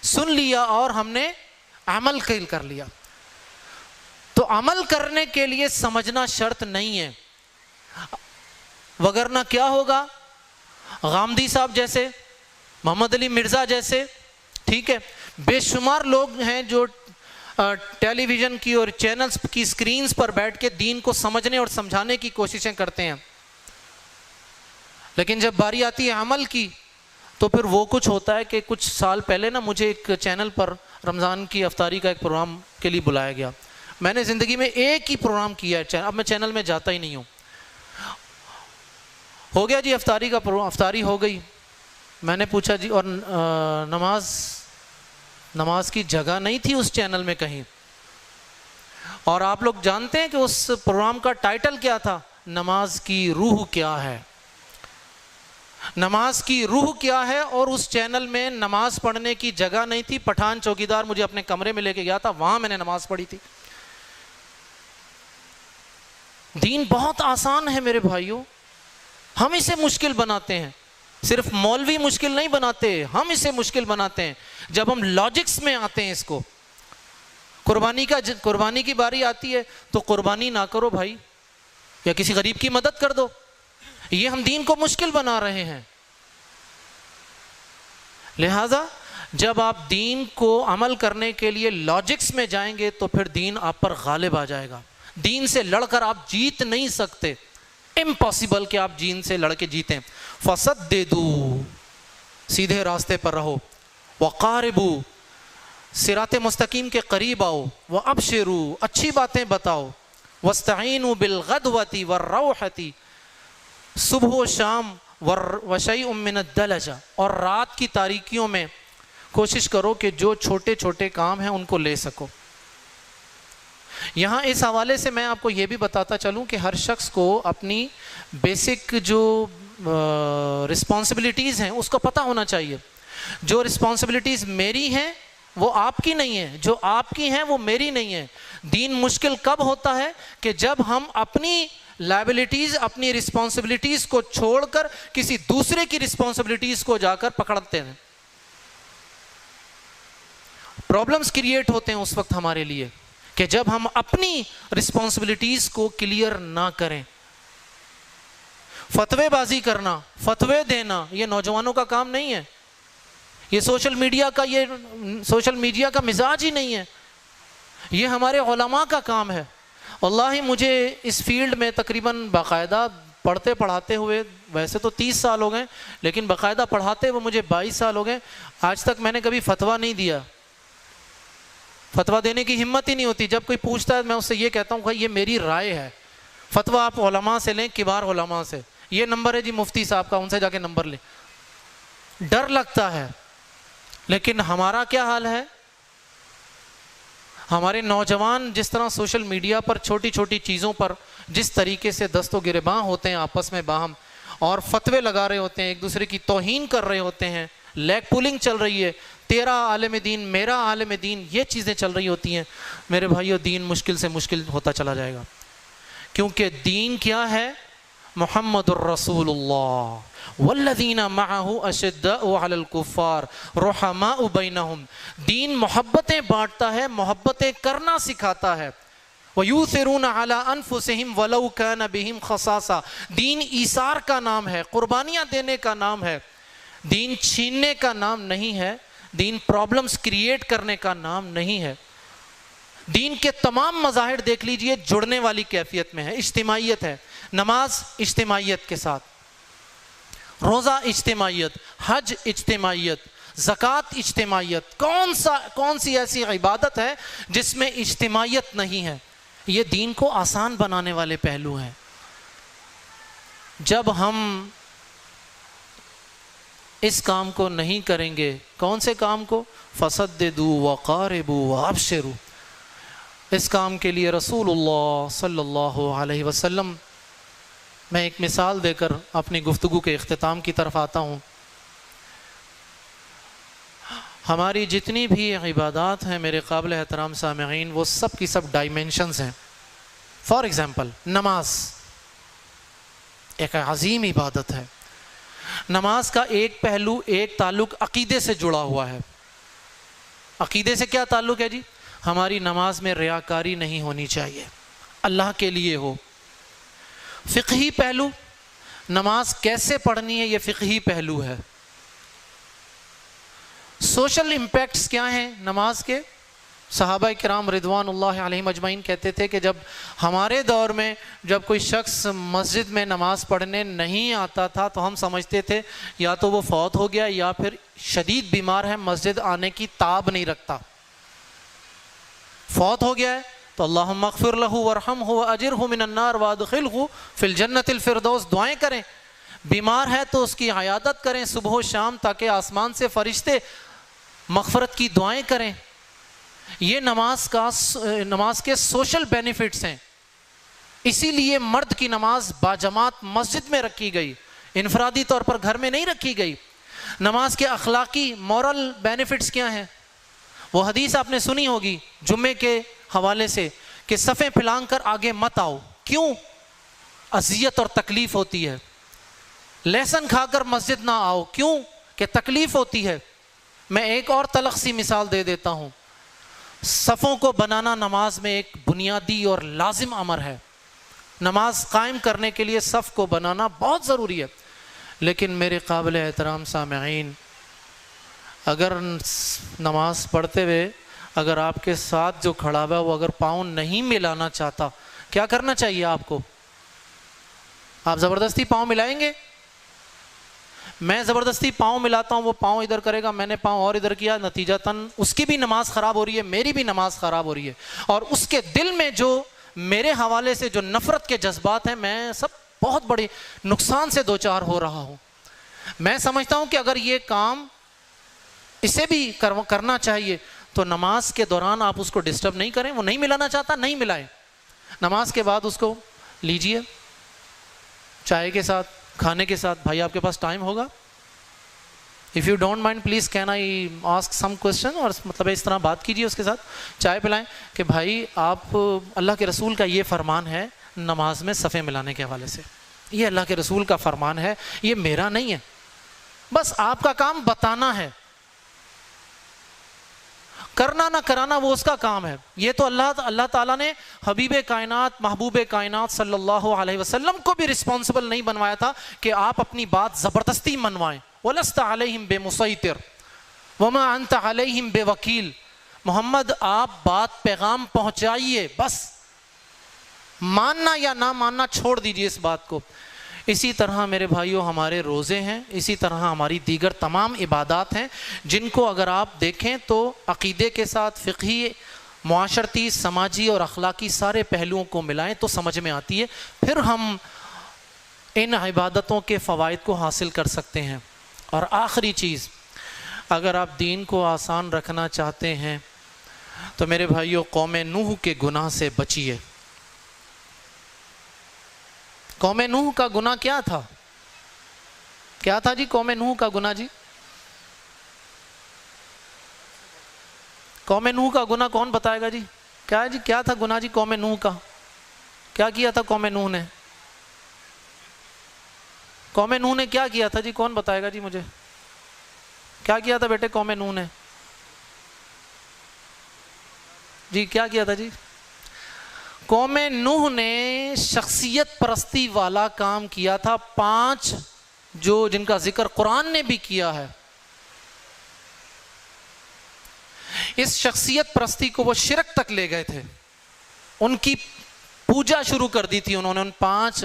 سن لیا اور ہم نے عمل کر لیا. تو عمل کرنے کے لیے سمجھنا شرط نہیں ہے، وگرنہ کیا ہوگا؟ غامدی صاحب جیسے، محمد علی مرزا جیسے، ٹھیک ہے، بے شمار لوگ ہیں جو ٹیلی ویژن کی اور چینلز کی سکرینز پر بیٹھ کے دین کو سمجھنے اور سمجھانے کی کوششیں کرتے ہیں، لیکن جب باری آتی ہے عمل کی تو پھر وہ کچھ ہوتا ہے کہ کچھ سال پہلے نا مجھے ایک چینل پر رمضان کی افطاری کا ایک پروگرام کے لیے بلایا گیا. میں نے زندگی میں ایک ہی پروگرام کیا ہے، اب میں چینل میں جاتا ہی نہیں ہوں. ہو گیا جی افطاری کا پروگرام، افطاری ہو گئی. میں نے پوچھا جی اور نماز کی جگہ نہیں تھی اس چینل میں کہیں. اور آپ لوگ جانتے ہیں کہ اس پروگرام کا ٹائٹل کیا تھا؟ نماز کی روح کیا ہے. نماز کی روح کیا ہے، اور اس چینل میں نماز پڑھنے کی جگہ نہیں تھی. پٹھان چوکیدار مجھے اپنے کمرے میں لے کے گیا تھا، وہاں میں نے نماز پڑھی تھی. دین بہت آسان ہے میرے بھائیوں، ہم اسے مشکل بناتے ہیں. صرف مولوی مشکل نہیں بناتے، ہم اسے مشکل بناتے ہیں جب ہم لاجکس میں آتے ہیں. اس کو قربانی کی باری آتی ہے تو قربانی نہ کرو بھائی، یا کسی غریب کی مدد کر دو. یہ ہم دین کو مشکل بنا رہے ہیں. لہذا جب آپ دین کو عمل کرنے کے لیے لاجکس میں جائیں گے تو پھر دین آپ پر غالب آ جائے گا. دین سے لڑ کر آپ جیت نہیں سکتے، امپاسبل کہ آپ دین سے لڑ کے جیتیں. فَسَدِّدُوا، سیدھے راستے پر رہو. وَقَارِبُوا، صراط مستقیم کے قریب آؤ. وَأَبْشِرُوا، اچھی باتیں بتاؤ. وَاسْتَعِينُوا بِالْغَدْوَةِ وَالرَّوْحَةِ، صبح و شام. وَشَيْءٌ مِّنَ الدَّلَجَ، اور رات کی تاریکیوں میں کوشش کرو کہ جو چھوٹے چھوٹے کام ہیں ان کو لے سکو. یہاں اس حوالے سے میں آپ کو یہ بھی بتاتا چلوں کہ ہر شخص کو اپنی بیسک جو رسپانسبلٹیز ہیں اس کو پتہ ہونا چاہیے. جو رسپانسبلٹیز میری ہیں وہ آپ کی نہیں ہیں، جو آپ کی ہیں وہ میری نہیں ہیں۔ دین مشکل کب ہوتا ہے؟ کہ جب ہم اپنی لائبلٹیز، اپنی رسپانسبلٹیز کو چھوڑ کر کسی دوسرے کی رسپانسبلٹیز کو جا کر پکڑتے ہیں۔ پرابلمز کریٹ ہوتے ہیں اس وقت ہمارے لیے کہ جب ہم اپنی رسپانسبلٹیز کو کلیئر نہ کریں۔ فتوے بازی کرنا، فتوے دینا، یہ نوجوانوں کا کام نہیں ہے، یہ سوشل میڈیا کا مزاج ہی نہیں ہے، یہ ہمارے علماء کا کام ہے۔ واللہ مجھے اس فیلڈ میں تقریباً باقاعدہ پڑھتے پڑھاتے ہوئے، ویسے تو 30 سال ہو گئے لیکن باقاعدہ پڑھاتے ہوئے مجھے 22 سال ہو گئے، آج تک میں نے کبھی فتویٰ نہیں دیا، فتویٰ دینے کی ہمت ہی نہیں ہوتی۔ جب کوئی پوچھتا ہے میں اس سے یہ کہتا ہوں کہ یہ میری رائے ہے، فتویٰ آپ علماء سے لیں، کبار علماء سے۔ یہ نمبر ہے جی مفتی صاحب کا، ان سے جا کے نمبر لیں۔ ڈر لگتا ہے، لیکن ہمارا کیا حال ہے؟ ہمارے نوجوان جس طرح سوشل میڈیا پر چھوٹی چھوٹی چیزوں پر جس طریقے سے دست و گریباں ہوتے ہیں آپس میں باہم، اور فتوے لگا رہے ہوتے ہیں، ایک دوسرے کی توہین کر رہے ہوتے ہیں، لیگ پولنگ چل رہی ہے، تیرا عالم دین میرا عالم دین، یہ چیزیں چل رہی ہوتی ہیں، میرے بھائیو دین مشکل سے مشکل ہوتا چلا جائے گا۔ کیونکہ دین کیا ہے؟ محمد الرسول اللہ والذین معہ اشداء علی الکفار رحماء بینہم۔ دین محبتیں بانٹتا ہے، محبتیں کرنا سکھاتا ہے۔ وَيُؤْثِرُونَ عَلَىٰ أَنفُسِهِمْ وَلَوْ كَانَ بِهِمْ خَصَاصَةٌ۔ دین ایثار کا نام ہے، قربانیاں دینے کا نام ہے، دین چھیننے کا نام نہیں ہے، دین پرابلمز کریٹ کرنے کا نام نہیں ہے۔ دین کے تمام مظاہر دیکھ لیجئے جڑنے والی کیفیت میں ہے، اجتماعیت ہے۔ نماز اجتماعیت کے ساتھ، روزہ اجتماعیت، حج اجتماعیت، زکوٰۃ اجتماعیت۔ کون سی ایسی عبادت ہے جس میں اجتماعیت نہیں ہے؟ یہ دین کو آسان بنانے والے پہلو ہیں۔ جب ہم اس کام کو نہیں کریں گے، کون سے کام کو؟ فَسَدِّدُوا وَقَارِبُوا وَأَبْشِرُوا۔ اس کام کے لیے رسول اللہ صلی اللہ علیہ وسلم، میں ایک مثال دے کر اپنی گفتگو کے اختتام کی طرف آتا ہوں۔ ہماری جتنی بھی عبادات ہیں میرے قابل احترام سامعین، وہ سب کی سب ڈائمینشنز ہیں۔ فار ایگزامپل نماز ایک عظیم عبادت ہے۔ نماز کا ایک پہلو، ایک تعلق عقیدے سے جڑا ہوا ہے۔ عقیدے سے کیا تعلق ہے جی؟ ہماری نماز میں ریاکاری نہیں ہونی چاہیے، اللہ کے لیے ہو۔ فقہی پہلو، نماز کیسے پڑھنی ہے، یہ فقہی پہلو ہے۔ سوشل امپیکٹس کیا ہیں نماز کے؟ صحابہ کرام رضوان اللہ علیہم اجمعین کہتے تھے کہ جب ہمارے دور میں جب کوئی شخص مسجد میں نماز پڑھنے نہیں آتا تھا تو ہم سمجھتے تھے یا تو وہ فوت ہو گیا یا پھر شدید بیمار ہے، مسجد آنے کی تاب نہیں رکھتا۔ فوت ہو گیا ہے تو اللہم اغفر لہ ورحمہ واجرہ من النار وادخلہ فی الجنۃ الفردوس دعائیں کریں۔ بیمار ہے تو اس کی عیادت کریں صبح و شام، تاکہ آسمان سے فرشتے مغفرت کی دعائیں کریں۔ یہ نماز کے سوشل بینیفٹس ہیں۔ اسی لیے مرد کی نماز باجماعت مسجد میں رکھی گئی، انفرادی طور پر گھر میں نہیں رکھی گئی۔ نماز کے اخلاقی مورل بینیفٹس کیا ہیں؟ وہ حدیث آپ نے سنی ہوگی جمعے کے حوالے سے کہ صفیں پھلانگ کر آگے مت آؤ۔ کیوں؟ اذیت اور تکلیف ہوتی ہے۔ لہسن کھا کر مسجد نہ آؤ، کیوں؟ کہ تکلیف ہوتی ہے۔ میں ایک اور تلخ سی مثال دے دیتا ہوں۔ صفوں کو بنانا نماز میں ایک بنیادی اور لازم امر ہے۔ نماز قائم کرنے کے لیے صف کو بنانا بہت ضروری ہے۔ لیکن میرے قابل احترام سامعین، اگر نماز پڑھتے ہوئے اگر آپ کے ساتھ جو کھڑا ہوا وہ اگر پاؤں نہیں ملانا چاہتا، کیا کرنا چاہیے آپ کو؟ آپ زبردستی پاؤں ملائیں گے؟ میں زبردستی پاؤں ملاتا ہوں، وہ پاؤں ادھر کرے گا، میں نے پاؤں اور ادھر کیا، نتیجتاً اس کی بھی نماز خراب ہو رہی ہے، میری بھی نماز خراب ہو رہی ہے، اور اس کے دل میں جو میرے حوالے سے جو نفرت کے جذبات ہیں، میں سب بہت بڑی نقصان سے دوچار ہو رہا ہوں۔ میں سمجھتا ہوں کہ اگر یہ کام اسے بھی کرنا چاہیے تو نماز کے دوران آپ اس کو ڈسٹرب نہیں کریں۔ وہ نہیں ملانا چاہتا، نہیں ملائیں۔ نماز کے بعد اس کو لیجئے چائے کے ساتھ، کھانے کے ساتھ۔ بھائی آپ کے پاس ٹائم ہوگا؟ If you don't mind please can I ask some question, اور مطلب اس طرح بات کیجیے، اس کے ساتھ چائے پلائیں کہ بھائی آپ، اللہ کے رسول کا یہ فرمان ہے نماز میں صفیں ملانے کے حوالے سے، یہ اللہ کے رسول کا فرمان ہے، یہ میرا نہیں ہے، بس آپ کا کام بتانا ہے، کرنا نہ کرانا وہ اس کا کام ہے۔ یہ تو اللہ تعالیٰ نے حبیب کائنات محبوب کائنات صلی اللہ علیہ وسلم کو بھی رسپانسبل نہیں بنوایا تھا کہ آپ اپنی بات زبردستی منوائیں۔ وَلَسْتَ عَلَيْهِمْ بِمُسَيْطِرٍ وَمَا أَنْتَ عَلَيْهِمْ بِوَكِيلٍ، محمد آپ بات پیغام پہنچائیے، بس ماننا یا نہ ماننا چھوڑ دیجیے اس بات کو۔ اسی طرح میرے بھائیوں ہمارے روزے ہیں، اسی طرح ہماری دیگر تمام عبادات ہیں جن کو اگر آپ دیکھیں تو عقیدے کے ساتھ فقہی، معاشرتی، سماجی اور اخلاقی سارے پہلوؤں کو ملائیں تو سمجھ میں آتی ہے، پھر ہم ان عبادتوں کے فوائد کو حاصل کر سکتے ہیں۔ اور آخری چیز، اگر آپ دین کو آسان رکھنا چاہتے ہیں تو میرے بھائیوں قوم نوح کے گناہ سے بچیے۔ قوم نوح کا گناہ کیا تھا؟ کیا تھا جی قوم نوح کا گناہ؟ جی قوم نوح کا گناہ کون بتائے گا جی؟ کیا ہے جی، کیا تھا گناہ جی قوم نوح کا؟ کیا کیا تھا قوم نوح نے؟ قوم نوح نے کیا کیا تھا جی؟ کون بتائے گا جی مجھے؟ کیا کیا تھا بیٹے قوم نوح نے؟ جی کیا کیا تھا جی؟ قوم نوح نے شخصیت پرستی والا کام کیا تھا، 5 جن کا ذکر قرآن نے بھی کیا ہے۔ اس شخصیت پرستی کو وہ شرک تک لے گئے تھے، ان کی پوجا شروع کر دی تھی انہوں نے، ان 5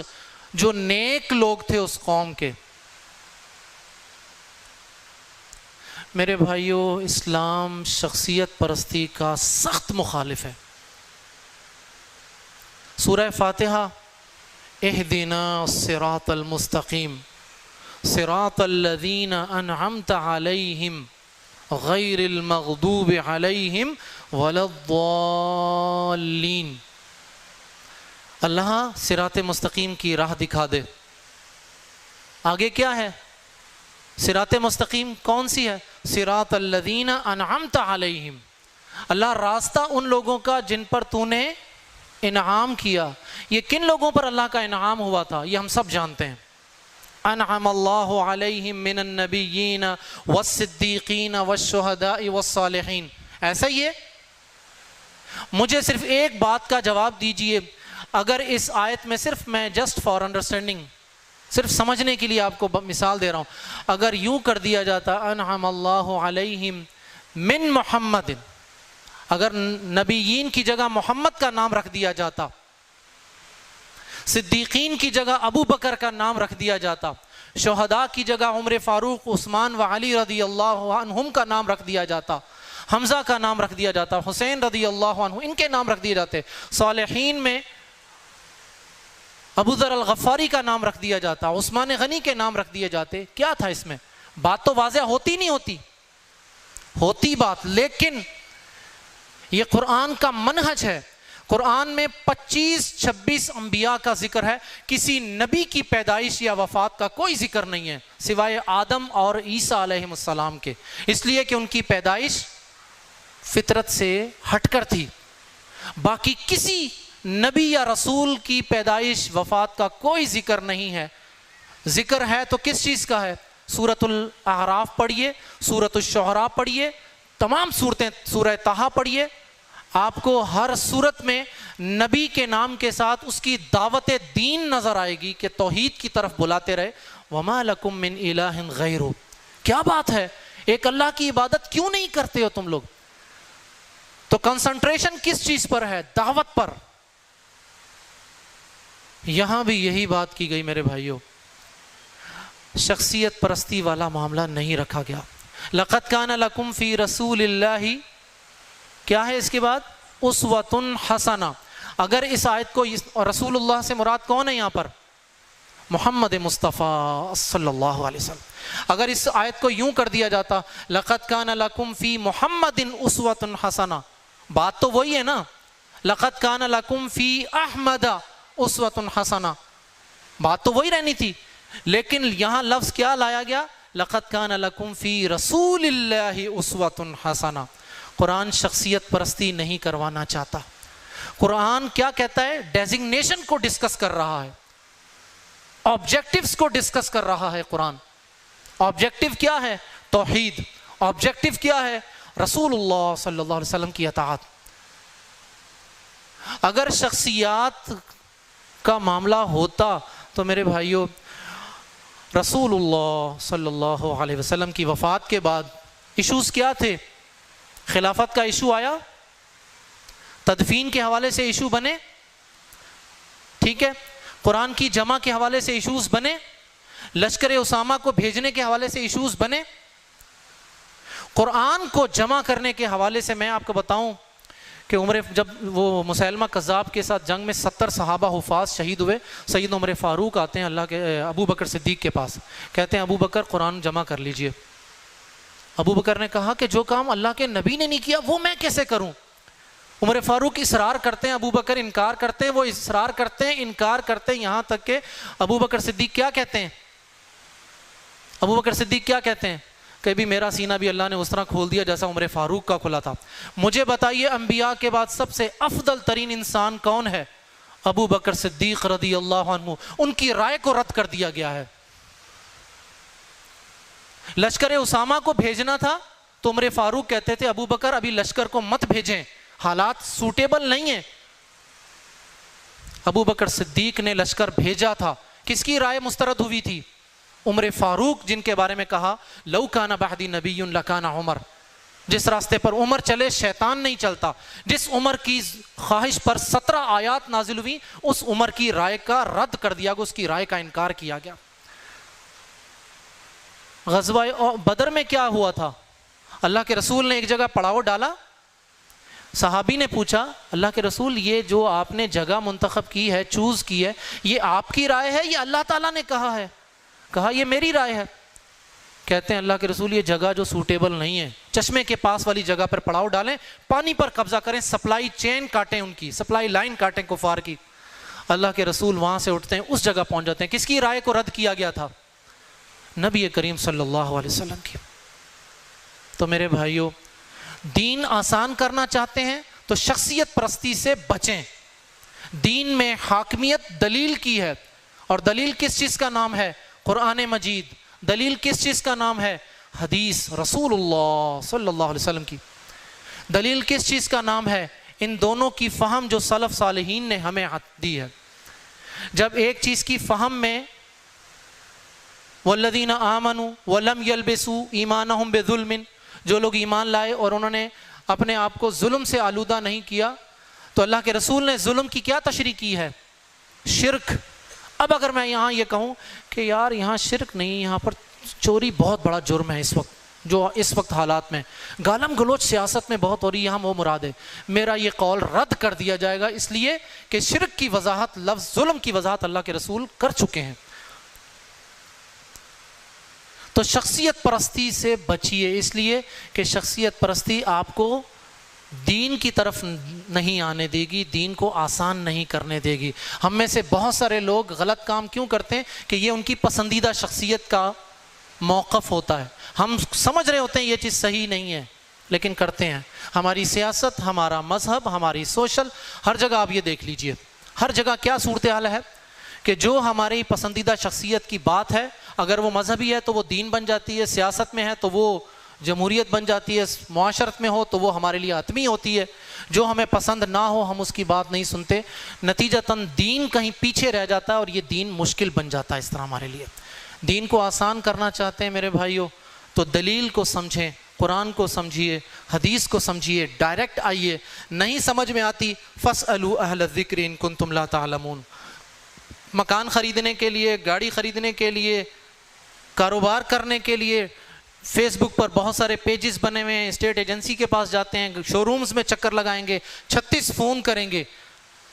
جو نیک لوگ تھے اس قوم کے۔ میرے بھائیوں اسلام شخصیت پرستی کا سخت مخالف ہے۔ سورہ فاتحہ اہدنا الصراط المستقیم صراط الذین انعمت علیہم غیر المغضوب علیہم ولا الضالین، اللہ صراط مستقیم کی راہ دکھا دے۔ آگے کیا ہے؟ صراط مستقیم کون سی ہے؟ صراط الذین انعمت علیہم، اللہ راستہ ان لوگوں کا جن پر تو نے انعام کیا۔ یہ کن لوگوں پر اللہ کا انعام ہوا تھا یہ ہم سب جانتے ہیں۔ انعم اللہ علیہم من النبیین والصدیقین والشہداء والصالحین، ایسا ہی ہے؟ مجھے صرف ایک بات کا جواب دیجئے، اگر اس آیت میں صرف میں جسٹ فار انڈرسٹینڈنگ، صرف سمجھنے کے لیے آپ کو مثال دے رہا ہوں، اگر یوں کر دیا جاتا انعم اللہ علیہم من محمد، اگر نبیین کی جگہ محمد کا نام رکھ دیا جاتا، صدیقین کی جگہ ابو بکر کا نام رکھ دیا جاتا، شہداء کی جگہ عمر فاروق، عثمان و علی رضی اللہ عنہم کا نام رکھ دیا جاتا، حمزہ کا نام رکھ دیا جاتا، حسین رضی اللہ عنہ ان کے نام رکھ دیے جاتے، صالحین میں ابو ذر الغفاری کا نام رکھ دیا جاتا، عثمان غنی کے نام رکھ دیے جاتے، کیا تھا اس میں؟ بات تو واضح ہوتی نہیں ہوتی بات، لیکن یہ قرآن کا منہج ہے۔ قرآن میں 25-26 انبیاء کا ذکر ہے، کسی نبی کی پیدائش یا وفات کا کوئی ذکر نہیں ہے سوائے آدم اور عیسیٰ علیہ السلام کے، اس لیے کہ ان کی پیدائش فطرت سے ہٹ کر تھی۔ باقی کسی نبی یا رسول کی پیدائش وفات کا کوئی ذکر نہیں ہے۔ ذکر ہے تو کس چیز کا ہے؟ سورۃ الاعراف پڑھیے، سورۃ الشعراء پڑھیے، تمام صورتیں، سورہ طٰہٰ پڑھیے، آپ کو ہر صورت میں نبی کے نام کے ساتھ اس کی دعوت دین نظر آئے گی کہ توحید کی طرف بلاتے رہے۔ وَمَا لَكُم مِّنْ إِلَٰهٍ غَيْرُهُ، کیا بات ہے، ایک اللہ کی عبادت کیوں نہیں کرتے ہو تم لوگ؟ تو کنسنٹریشن کس چیز پر ہے؟ دعوت پر۔ یہاں بھی یہی بات کی گئی میرے بھائیوں، شخصیت پرستی والا معاملہ نہیں رکھا گیا۔ لَقَدْ كَانَ لَكُمْ فِي رَسُولِ اللَّهِ، کیا ہے اس کے بعد؟ اسوۃ حسنہ۔ اگر اس آیت کو، رسول اللہ سے مراد کون ہے یہاں پر؟ محمد مصطفیٰ صلی اللہ علیہ وسلم۔ اگر اس آیت کو یوں کر دیا جاتا لَقَدْ كَانَ لَكُمْ فِي مُحَمَّدٍ أُسْوَةٌ حَسَنَةٌ، بات تو وہی ہے نا، لَقَدْ كَانَ لَكُمْ فِي أَحْمَدَ أُسْوَةٌ حَسَنَةٌ، بات تو وہی رہنی تھی، لیکن یہاں لفظ کیا لایا گیا؟ لَقَدْ كَانَ لَكُمْ فِي رَسُولِ اللَّهِ أُسْوَةٌ حَسَنَةٌ۔ قرآن شخصیت پرستی نہیں کروانا چاہتا۔ قرآن کیا کہتا ہے؟ ڈیزگنیشن کو ڈسکس کر رہا ہے، آبجیکٹیوز کو ڈسکس کر رہا ہے قرآن۔ آبجیکٹیو کیا ہے؟ توحید۔ آبجیکٹیو کیا ہے؟ رسول اللہ صلی اللہ علیہ وسلم کی اطاعت۔ اگر شخصیات کا معاملہ ہوتا تو میرے بھائیوں، رسول اللہ صلی اللہ علیہ وسلم کی وفات کے بعد ایشوز کیا تھے؟ خلافت کا ایشو آیا، تدفین کے حوالے سے ایشو بنے، ٹھیک ہے، قرآن کی جمع کے حوالے سے ایشوز بنے، لشکر اسامہ کو بھیجنے کے حوالے سے ایشوز بنے۔ قرآن کو جمع کرنے کے حوالے سے میں آپ کو بتاؤں کہ جب وہ مسیلمہ کذاب کے ساتھ جنگ میں 70 صحابہ حفاظ شہید ہوئے، سید عمر فاروق آتے ہیں اللہ کے ابو بکر صدیق کے پاس، کہتے ہیں ابو بکر قرآن جمع کر لیجئے۔ ابو بکر نے کہا کہ جو کام اللہ کے نبی نے نہیں کیا وہ میں کیسے کروں؟ عمر فاروق اصرار کرتے ہیں، ابو بکر انکار کرتے ہیں، وہ اصرار کرتے ہیں، انکار کرتے ہیں، یہاں تک کہ ابو بکر صدیق کیا کہتے ہیں؟ ابو بکر صدیق کیا کہتے ہیں کہ بھی میرا سینہ بھی اللہ نے اس طرح کھول دیا جیسا عمر فاروق کا کھلا تھا۔ مجھے بتائیے انبیاء کے بعد سب سے افضل ترین انسان کون ہے؟ ابو بکر صدیق رضی اللہ عنہ۔ ان کی رائے کو رد کر دیا گیا ہے۔ لشکر اسامہ کو بھیجنا تھا تو عمر فاروق کہتے تھے ابو بکر ابھی لشکر کو مت بھیجیں، حالات سوٹیبل نہیں ہیں۔ ابو بکر صدیق نے لشکر بھیجا تھا، کس کی رائے مسترد ہوئی تھی؟ عمر فاروق، جن کے بارے میں کہا لو کان بعدی نبی لکان عمر۔ جس راستے پر عمر چلے شیطان نہیں چلتا۔ جس عمر کی خواہش پر 17 آیات نازل ہوئی، اس عمر کی رائے کا رد کر دیا گیا، اس کی رائے کا انکار کیا گیا۔ غزوہ بدر میں کیا ہوا تھا؟ اللہ کے رسول نے ایک جگہ پڑاؤ ڈالا، صحابی نے پوچھا اللہ کے رسول یہ جو آپ نے جگہ منتخب کی ہے، چوز کی ہے، یہ آپ کی رائے ہے یا اللہ تعالیٰ نے کہا ہے؟ کہا یہ میری رائے ہے۔ کہتے ہیں اللہ کے رسول یہ جگہ جو سوٹیبل نہیں ہے، چشمے کے پاس والی جگہ پر پڑاؤ ڈالیں، پانی پر قبضہ کریں، سپلائی چین کاٹیں، ان کی سپلائی لائن کاٹیں کفار کی۔ اللہ کے رسول وہاں سے اٹھتے ہیں، اس جگہ پہنچ جاتے ہیں۔ کس کی رائے کو رد کیا گیا تھا؟ نبی کریم صلی اللہ علیہ وسلم کی۔ تو میرے بھائیوں، دین آسان کرنا چاہتے ہیں تو شخصیت پرستی سے بچیں۔ دین میں حاکمیت دلیل کی ہے، اور دلیل کس چیز کا نام ہے؟ قرآن مجید۔ دلیل کس چیز کا نام ہے؟ حدیث رسول اللہ صلی اللہ علیہ وسلم کی۔ دلیل کس چیز کا نام ہے؟ ان دونوں کی فہم جو سلف صالحین نے ہمیں دی ہے۔ جب ایک چیز کی فہم میں والذین آمنوا ولم یلبسوا ایمانہم بظلم، جو لوگ ایمان لائے اور انہوں نے اپنے آپ کو ظلم سے آلودہ نہیں کیا، تو اللہ کے رسول نے ظلم کی کیا تشریح کی ہے؟ شرک۔ اب اگر میں یہاں یہ کہوں کہ یار یہاں شرک نہیں، یہاں پر چوری بہت بڑا جرم ہے اس وقت، جو اس وقت حالات میں گالم گلوچ سیاست میں بہت ہو رہی ہے، یہاں وہ مراد ہے، میرا یہ قول رد کر دیا جائے گا، اس لیے کہ شرک کی وضاحت، لفظ ظلم کی وضاحت اللہ کے رسول کر چکے ہیں۔ تو شخصیت پرستی سے بچیے، اس لیے کہ شخصیت پرستی آپ کو دین کی طرف نہیں آنے دے گی، دین کو آسان نہیں کرنے دے گی۔ ہم میں سے بہت سارے لوگ غلط کام کیوں کرتے ہیں کہ یہ ان کی پسندیدہ شخصیت کا موقف ہوتا ہے، ہم سمجھ رہے ہوتے ہیں یہ چیز صحیح نہیں ہے لیکن کرتے ہیں۔ ہماری سیاست، ہمارا مذہب، ہماری سوشل، ہر جگہ آپ یہ دیکھ لیجئے، ہر جگہ کیا صورتحال ہے کہ جو ہماری پسندیدہ شخصیت کی بات ہے، اگر وہ مذہبی ہے تو وہ دین بن جاتی ہے، سیاست میں ہے تو وہ جمہوریت بن جاتی ہے، معاشرت میں ہو تو وہ ہمارے لیے حتمی ہوتی ہے، جو ہمیں پسند نہ ہو ہم اس کی بات نہیں سنتے، نتیجتاً دین کہیں پیچھے رہ جاتا ہے اور یہ دین مشکل بن جاتا ہے اس طرح ہمارے لیے۔ دین کو آسان کرنا چاہتے ہیں میرے بھائیوں تو دلیل کو سمجھیں، قرآن کو سمجھیے، حدیث کو سمجھیے، ڈائریکٹ آئیے، نہیں سمجھ میں آتی فاسألوا اہل الذکر ان کنتم لا تعلمون۔ مکان خریدنے کے لیے، گاڑی خریدنے کے لیے، کاروبار کرنے کے لیے فیس بک پر بہت سارے پیجز بنے ہوئے ہیں، اسٹیٹ ایجنسی کے پاس جاتے ہیں، شو رومز میں چکر لگائیں گے، 36 فون کریں گے،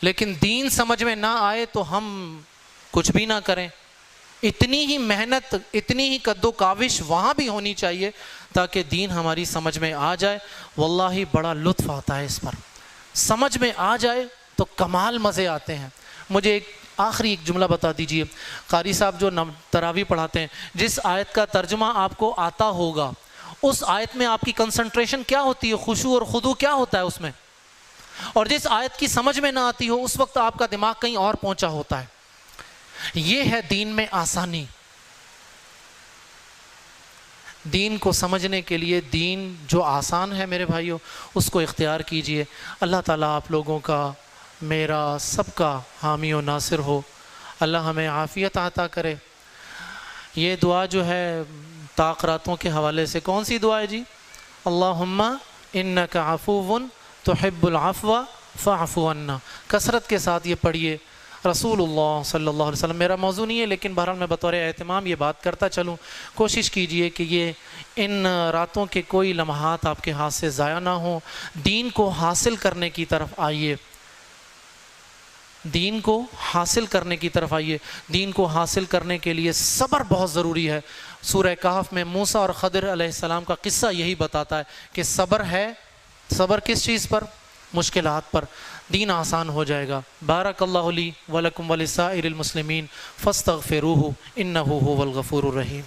لیکن دین سمجھ میں نہ آئے تو ہم کچھ بھی نہ کریں۔ اتنی ہی محنت، اتنی ہی قد و کاوش وہاں بھی ہونی چاہیے تاکہ دین ہماری سمجھ میں آ جائے۔ واللہ بڑا لطف آتا ہے اس پر، سمجھ میں آ جائے تو کمال مزے آتے ہیں۔ مجھے ایک آخری ایک جملہ بتا دیجئے، قاری صاحب جو تراویح پڑھاتے ہیں، جس آیت کا ترجمہ آپ کو آتا ہوگا اس آیت میں آپ کی کنسنٹریشن کیا ہوتی ہے، خشوع اور خضوع کیا ہوتا ہے اس میں، اور جس آیت کی سمجھ میں نہ آتی ہو اس وقت آپ کا دماغ کہیں اور پہنچا ہوتا ہے۔ یہ ہے دین میں آسانی۔ دین کو سمجھنے کے لیے دین جو آسان ہے میرے بھائیوں اس کو اختیار کیجئے۔ اللہ تعالیٰ آپ لوگوں کا، میرا، سب کا حامی و ناصر ہو۔ اللہ ہمیں عافیت عطا کرے۔ یہ دعا جو ہے طاق راتوں کے حوالے سے کون سی دعا ہے جی؟ اللہم انک عفو تحب العفو فاعف عنا، کثرت کے ساتھ یہ پڑھیے۔ رسول اللہ صلی اللہ علیہ وسلم، میرا موضوع نہیں ہے لیکن بہرحال میں بطور اہتمام یہ بات کرتا چلوں، کوشش کیجئے کہ یہ ان راتوں کے کوئی لمحات آپ کے ہاتھ سے ضائع نہ ہوں۔ دین کو حاصل کرنے کی طرف آئیے، دین کو حاصل کرنے کی طرف آئیے۔ دین کو حاصل کرنے کے لیے صبر بہت ضروری ہے۔ سورہ کہف میں موسیٰ اور خضر علیہ السلام کا قصہ یہی بتاتا ہے کہ صبر ہے۔ صبر کس چیز پر؟ مشکلات پر۔ دین آسان ہو جائے گا۔ بارک اللہ لی ولکم ولسائر المسلمین فاستغفروہ انہ هو الغفور الرحیم۔